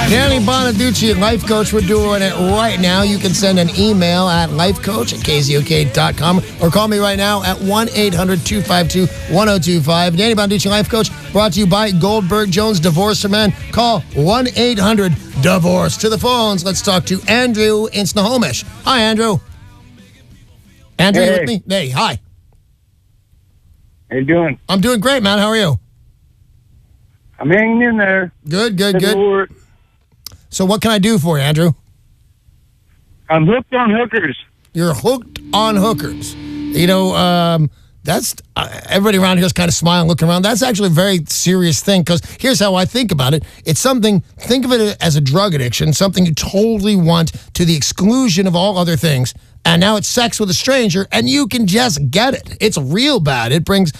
Danny Bonaduce, life coach. We're doing it right now. You can send an email at lifecoach@KZOK.com or call me right now at 1-800-252-1025. Danny Bonaduce, life coach, brought to you by Goldberg Jones Divorce for Men. Call 1-800-DIVORCE. To the phones, let's talk to Andrew in Snohomish. Hi, Andrew. Andrew, you with me? Hey, hi. How you doing? I'm doing great, man. How are you? I'm hanging in there. Good. So what can I do for you, Andrew? I'm hooked on hookers. You're hooked on hookers. You know, that's everybody around here is kind of smiling, looking around. That's actually a very serious thing because here's how I think about it. It's something, think of it as a drug addiction, something you totally want to the exclusion of all other things. And now it's sex with a stranger, and you can just get it. It's real bad. It brings,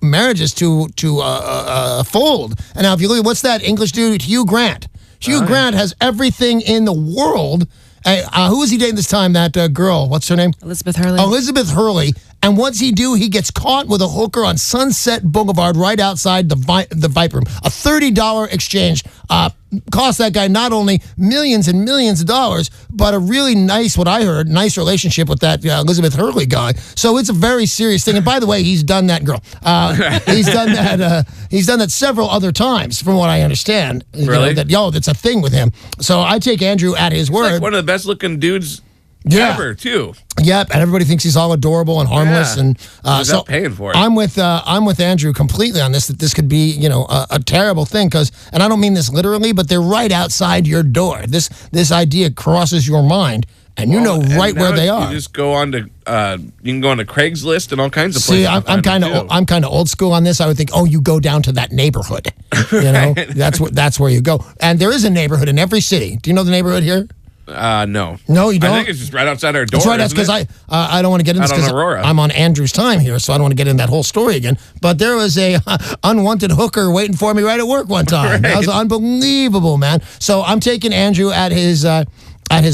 marriages to a fold. And now if you look at, what's that English dude? Hugh Grant. Hugh Grant has everything in the world. Who was he dating this time? That girl. What's her name? Elizabeth Hurley. Elizabeth Hurley. And what's he do? He gets caught with a hooker on Sunset Boulevard right outside the Viper Room. A $30 exchange cost that guy not only millions and millions of dollars, but a really nice, what I heard, nice relationship with that Elizabeth Hurley guy. So it's a very serious thing. And by the way, he's done that, girl. He's done that. He's done that several other times, from what I understand. Really? That's a thing with him. So I take Andrew at his word. Like one of the best looking dudes ever, too. Yep, and everybody thinks he's all adorable and harmless, and so paying for it. I'm with Andrew completely on this. That this could be, a terrible thing and I don't mean this literally, but they're right outside your door. This idea crosses your mind, and you know right where they are. You just go on to you can go on to Craigslist and all kinds of places. See, I'm kind of old school on this. I would think, you go down to that neighborhood. That's where you go, and there is a neighborhood in every city. Do you know the neighborhood here? No. No, you don't? I think it's just right outside our door. That's right, because I don't want to get into this because I'm on Andrew's time here, so I don't want to get into that whole story again. But there was a unwanted hooker waiting for me right at work one time. Right. That was unbelievable, man. So I'm taking Andrew at his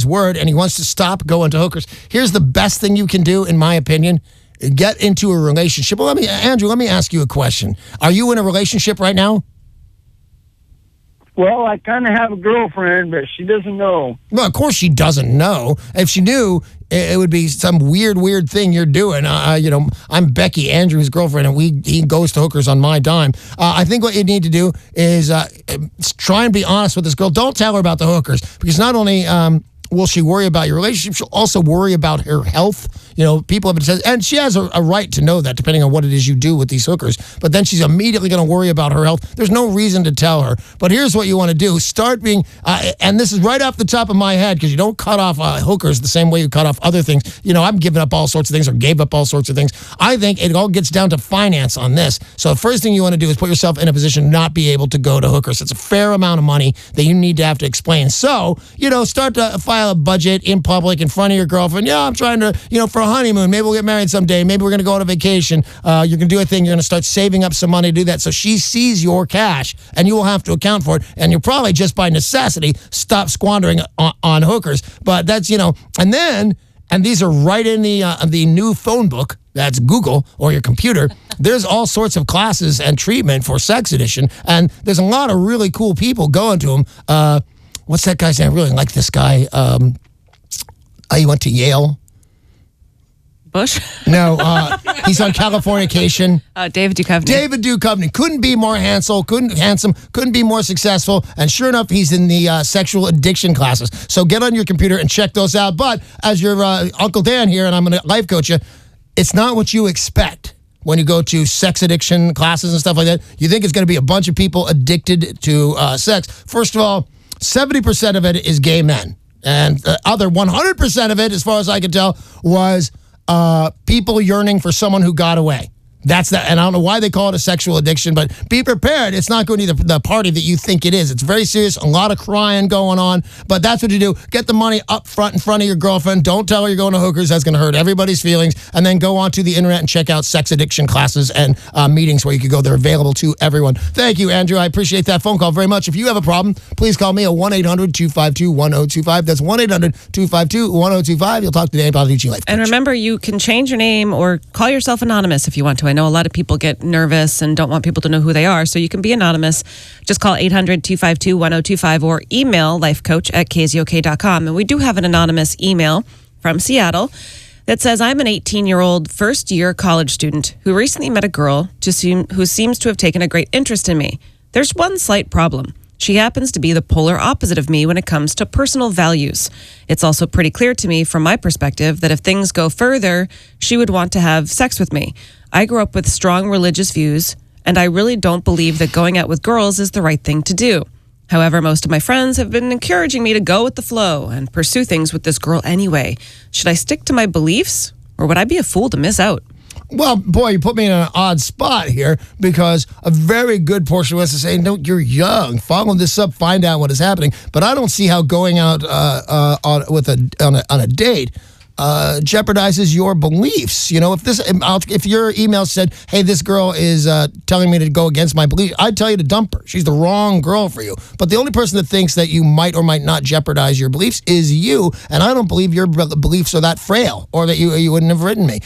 word, and he wants to stop going to hookers. Here's the best thing you can do, in my opinion. Get into a relationship. Well, Andrew, let me ask you a question. Are you in a relationship right now? Well, I kind of have a girlfriend, but she doesn't know. Well, of course she doesn't know. If she knew, it would be some weird thing you're doing. I'm Becky, Andrew's girlfriend, and he goes to hookers on my dime. I think what you need to do is try and be honest with this girl. Don't tell her about the hookers, because not only will she worry about your relationship, she'll also worry about her health. People have been saying, and she has a right to know that, depending on what it is you do with these hookers. But then she's immediately going to worry about her health. There's no reason to tell her. But here's what you want to do. Start being, and this is right off the top of my head, because you don't cut off hookers the same way you cut off other things. I'm giving up all sorts of things, or gave up all sorts of things. I think it all gets down to finance on this. So the first thing you want to do is put yourself in a position to not be able to go to hookers. It's a fair amount of money that you need to have to explain. So, start to file a budget in public in front of your girlfriend. Yeah, I'm trying to, for a honeymoon. Maybe we'll get married someday. Maybe we're going to go on a vacation. You're going to do a thing. You're going to start saving up some money to do that. So she sees your cash, and you will have to account for it. And you'll probably just by necessity stop squandering on hookers. But that's, and these are right in the new phone book. That's Google or your computer. There's all sorts of classes and treatment for sex addiction. And there's a lot of really cool people going to them. What's that guy's name? I really like this guy. He went to Yale. Bush? No, he's on Californication. David Duchovny. David Duchovny. Couldn't be more handsome, couldn't be more successful, and sure enough, he's in the sexual addiction classes. So get on your computer and check those out. But as your Uncle Dan here, and I'm going to life coach you, it's not what you expect when you go to sex addiction classes and stuff like that. You think it's going to be a bunch of people addicted to sex. First of all, 70% of it is gay men. And the other 100% of it, as far as I can tell, was people yearning for someone who got away. That's that, and I don't know why they call it a sexual addiction, but be prepared. It's not going to be the party that you think it is. It's very serious, a lot of crying going on, but that's what you do. Get the money up front in front of your girlfriend. Don't tell her you're going to hookers. That's going to hurt everybody's feelings. And then go onto the internet and check out sex addiction classes and meetings where you could go. They're available to everyone. Thank you, Andrew. I appreciate that phone call very much. If you have a problem, please call me at 1-800-252-1025. That's 1-800-252-1025. You'll talk to Danny Bonaduce. And remember, you can change your name or call yourself anonymous if you want to I know a lot of people get nervous and don't want people to know who they are, so you can be anonymous. Just call 800-252-1025 or email lifecoach@KZOK.com. And we do have an anonymous email from Seattle that says, I'm an 18-year-old first-year college student who recently met a girl who seems to have taken a great interest in me. There's one slight problem. She happens to be the polar opposite of me when it comes to personal values. It's also pretty clear to me from my perspective that if things go further, she would want to have sex with me. I grew up with strong religious views, and I really don't believe that going out with girls is the right thing to do. However, most of my friends have been encouraging me to go with the flow and pursue things with this girl anyway. Should I stick to my beliefs, or would I be a fool to miss out? Well, boy, you put me in an odd spot here because a very good portion of us is saying, no, you're young. Follow this up, find out what is happening. But I don't see how going out on a date jeopardizes your beliefs. You know, if your email said, hey, this girl is telling me to go against my beliefs, I'd tell you to dump her. She's the wrong girl for you. But the only person that thinks that you might or might not jeopardize your beliefs is you. And I don't believe your beliefs are that frail or that you wouldn't have written me.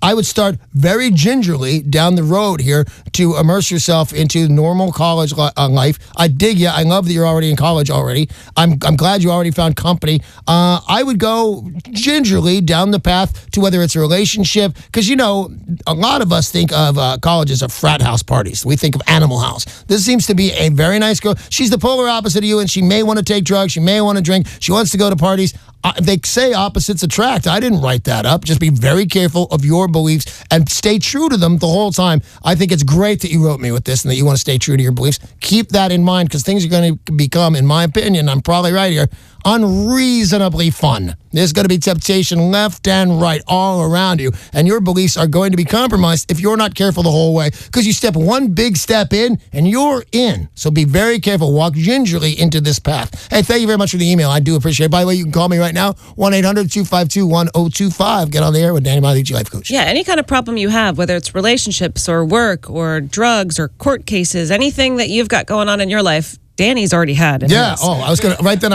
I would start very gingerly down the road here to immerse yourself into normal college life. I dig you. I love that you're already in college already. I'm glad you already found company. I would go gingerly down the path to whether it's a relationship, because, you know, a lot of us think of colleges as frat house parties. We think of Animal House. This seems to be a very nice girl. She's the polar opposite of you, and she may want to take drugs. She may want to drink. She wants to go to parties. They say opposites attract. I didn't write that up. Just be very careful of your beliefs and stay true to them the whole time. I think it's great that you wrote me with this and that you want to stay true to your beliefs. Keep that in mind, because things are going to become, in my opinion, I'm probably right here, unreasonably fun. There's going to be temptation left and right all around you, and your beliefs are going to be compromised if you're not careful the whole way, because you step one big step in and you're in. So be very careful. Walk gingerly into this path. Hey, thank you very much for the email. I do appreciate it. By the way, you can call me right now, 1-800-252-1025. Get on the air with Danny Bonaduce, life coach. Yeah, any kind of problem you have, whether it's relationships or work or drugs or court cases, anything that you've got going on in your life, Danny's already had. Yeah. Oh, I was gonna remind you,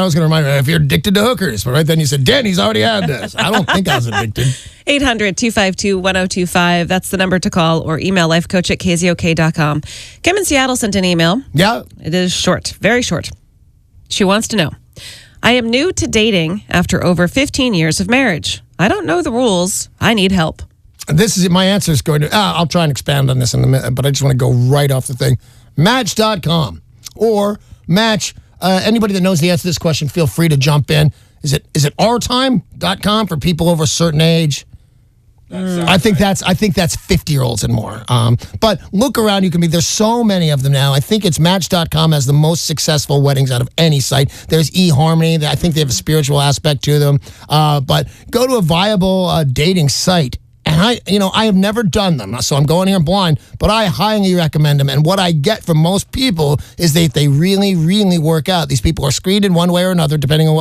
if you're addicted to hookers, but right then you said Danny's already had this. I don't think I was addicted. 800-252-1025. That's the number to call, or email lifecoach@KZOK.com. Kim in Seattle sent an email. Yeah. It is short, very short. She wants to know, I am new to dating after over 15 years of marriage. I don't know the rules. I need help. This is my answer is going to, I'll try and expand on this in a minute, but I just want to go right off the thing. Match.com or Match. Anybody that knows the answer to this question, feel free to jump in. Is it ourtime.com for people over a certain age? I think that's 50-year-olds and more. But look around. There's so many of them now. I think it's Match.com has the most successful weddings out of any site. There's eHarmony. I think they have a spiritual aspect to them. But go to a viable dating site. And I have never done them, so I'm going here blind, but I highly recommend them. And what I get from most people is they really, really work out. These people are screened in one way or another, depending on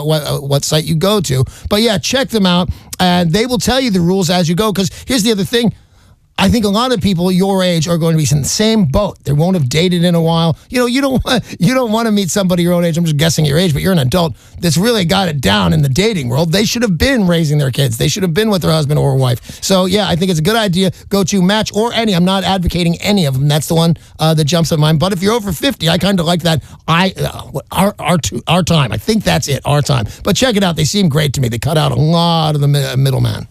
what site you go to. But yeah, check them out, and they will tell you the rules as you go. Because here's the other thing. I think a lot of people your age are going to be in the same boat. They won't have dated in a while. You don't want to meet somebody your own age. I'm just guessing your age, but you're an adult that's really got it down in the dating world. They should have been raising their kids. They should have been with their husband or wife. So yeah, I think it's a good idea. Go to Match or any. I'm not advocating any of them. That's the one that jumps in mind. But if you're over 50, I kind of like that. Our time. I think that's it. Our time. But check it out. They seem great to me. They cut out a lot of the middleman.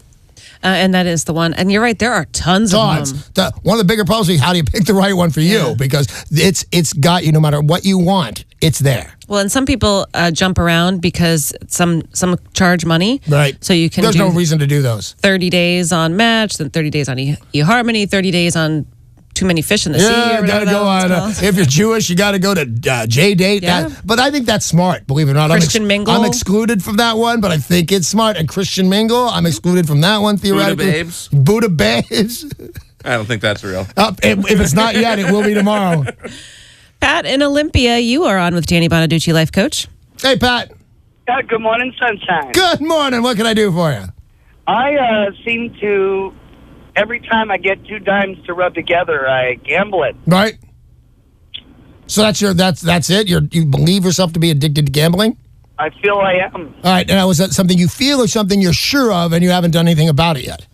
And that is the one. And you're right, there are tons of them. One of the bigger problems is how do you pick the right one for you? Because it's got you no matter what you want. It's there. Well, and some people jump around because some charge money. Right. So you can. There's no reason to do those. 30 days on Match, then 30 days on eHarmony, 30 days on Too Many Fish in the Sea. Yeah, gotta go on. If you're Jewish, you got to go to J-Date. Yeah. But I think that's smart, believe it or not. Christian Mingle. I'm excluded from that one, but I think it's smart. And Christian Mingle, I'm excluded from that one, theoretically. Buddha Babes? Buddha Babes. I don't think that's real. If it's not yet, it will be tomorrow. Pat in Olympia, you are on with Danny Bonaduce, life coach. Hey, Pat. Good morning, sunshine. Good morning. What can I do for you? I seem to, every time I get 2 dimes to rub together, I gamble it. Right. So that's it? You believe yourself to be addicted to gambling? I feel I am. All right. And was that something you feel or something you're sure of and you haven't done anything about it yet?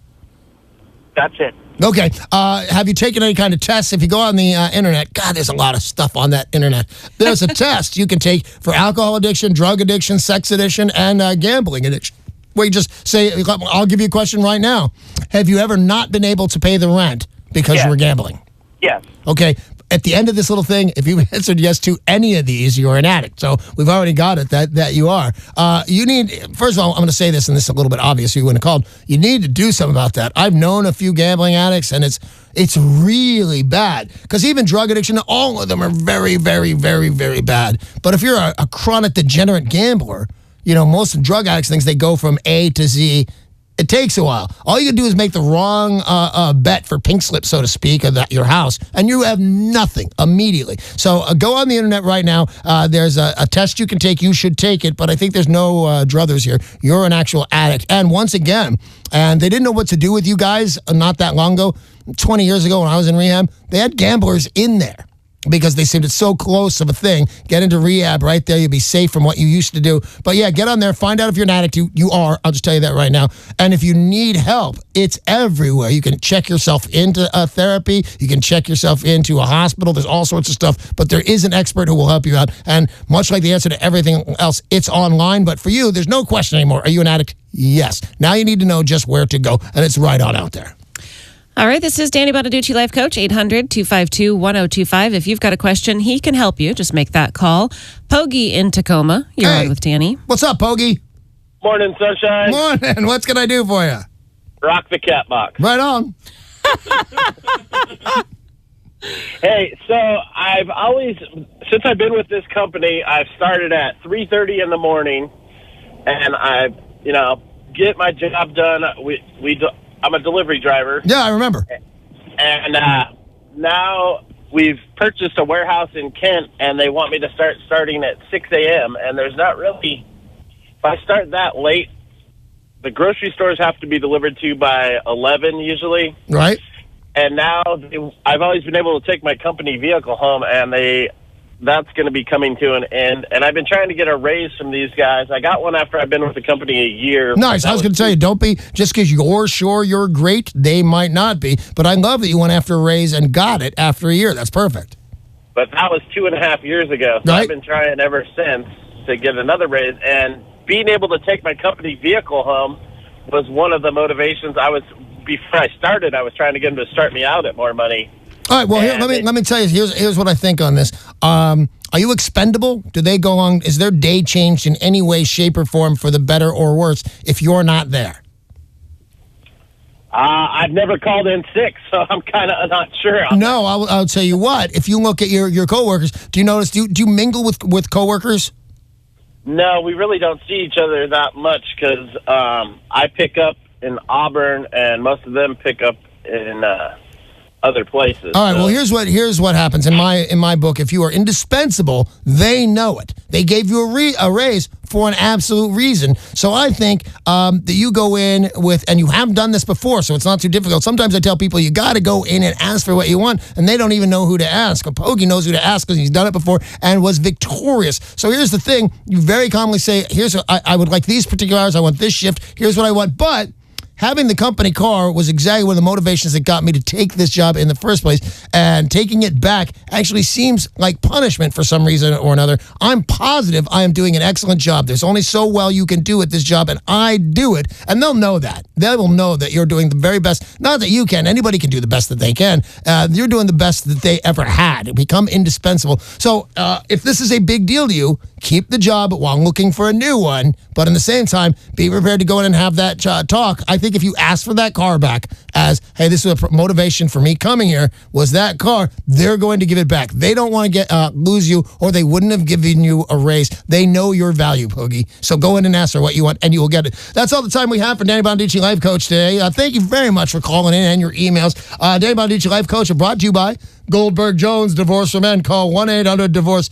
That's it. Okay. Have you taken any kind of tests? If you go on the internet, God, there's a lot of stuff on that internet. There's a test you can take for alcohol addiction, drug addiction, sex addiction, and gambling addiction. Where you just say, I'll give you a question right now. Have you ever not been able to pay the rent because you were gambling? Yes. Okay. At the end of this little thing, if you've answered yes to any of these, you're an addict. So we've already got it that you are. You need, first of all, I'm going to say this, and this is a little bit obvious, you wouldn't have called. You need to do something about that. I've known a few gambling addicts, and it's really bad. Because even drug addiction, all of them are very, very, very, very bad. But if you're a chronic degenerate gambler, most drug addicts think they go from A to Z. It takes a while. All you can do is make the wrong bet for pink slip, so to speak, of your house, and you have nothing immediately. So go on the internet right now. There's a test you can take. You should take it, but I think there's no druthers here. You're an actual addict. And once again, and they didn't know what to do with you guys not that long ago. 20 years ago when I was in rehab, they had gamblers in there. Because they seemed it's so close of a thing. Get into rehab right there. You'll be safe from what you used to do. But yeah, get on there. Find out if you're an addict. You are. I'll just tell you that right now. And if you need help, it's everywhere. You can check yourself into therapy. You can check yourself into a hospital. There's all sorts of stuff. But there is an expert who will help you out. And much like the answer to everything else, it's online. But for you, there's no question anymore. Are you an addict? Yes. Now you need to know just where to go. And it's right on out there. All right, this is Danny Bonaduce, Life Coach, 800-252-1025. If you've got a question, he can help you. Just make that call. Pogie in Tacoma, you're on with Danny. What's up, Pogie? Morning, sunshine. Morning. What's can I do for you? Rock the cat box. Right on. Hey, so I've always, since I've been with this company, I've started at 3:30 in the morning, and I, get my job done. I'm a delivery driver. Yeah, I remember. And now we've purchased a warehouse in Kent, and they want me to starting at 6 a.m., and there's not really, if I start that late, the grocery stores have to be delivered to by 11 usually. Right. And now I've always been able to take my company vehicle home, and that's going to be coming to an end. And I've been trying to get a raise from these guys. I got one after I've been with the company a year. Nice. I was going to tell you, don't be, just because you're sure you're great, they might not be. But I love that you went after a raise and got it after a year. That's perfect. But that was 2.5 years ago. So right. I've been trying ever since to get another raise. And being able to take my company vehicle home was one of the motivations. Before I started, I was trying to get them to start me out at more money. All right, well, here, let me tell you, here's what I think on this. Are you expendable? Do they go on, is their day changed in any way, shape, or form for the better or worse if you're not there? I've never called in sick, so I'm kind of not sure. No, I'll tell you what. If you look at your coworkers, do you notice, do you mingle with coworkers? No, we really don't see each other that much because I pick up in Auburn, and most of them pick up in other places. All right. Well, here's what happens in my book. If you are indispensable, they know it. They gave you a raise for an absolute reason. So I think that you go in with, and you have done this before, so it's not too difficult. Sometimes I tell people you got to go in and ask for what you want, and they don't even know who to ask. Pogie knows who to ask because he's done it before and was victorious. So here's the thing: you very commonly say, "Here's I would like these particular hours. I want this shift. Here's what I want," but having the company car was exactly one of the motivations that got me to take this job in the first place. And taking it back actually seems like punishment for some reason or another. I'm positive I am doing an excellent job. There's only so well you can do at this job, and I do it. And they'll know that. They will know that you're doing the very best. Not that you can. Anybody can do the best that they can. You're doing the best that they ever had. Become indispensable. So if this is a big deal to you, keep the job while looking for a new one. But in the same time, be prepared to go in and have that talk. I think if you ask for that car back as, hey, this was a motivation for me coming here, was that car, they're going to give it back. They don't want to lose you, or they wouldn't have given you a raise. They know your value, Pogie. So go in and ask for what you want, and you will get it. That's all the time we have for Danny Bonaduce, Life Coach, today. Thank you very much for calling in and your emails. Danny Bonaduce, Life Coach, are brought to you by Goldberg Jones, Divorce for Men. Call 1-800-DIVORCE.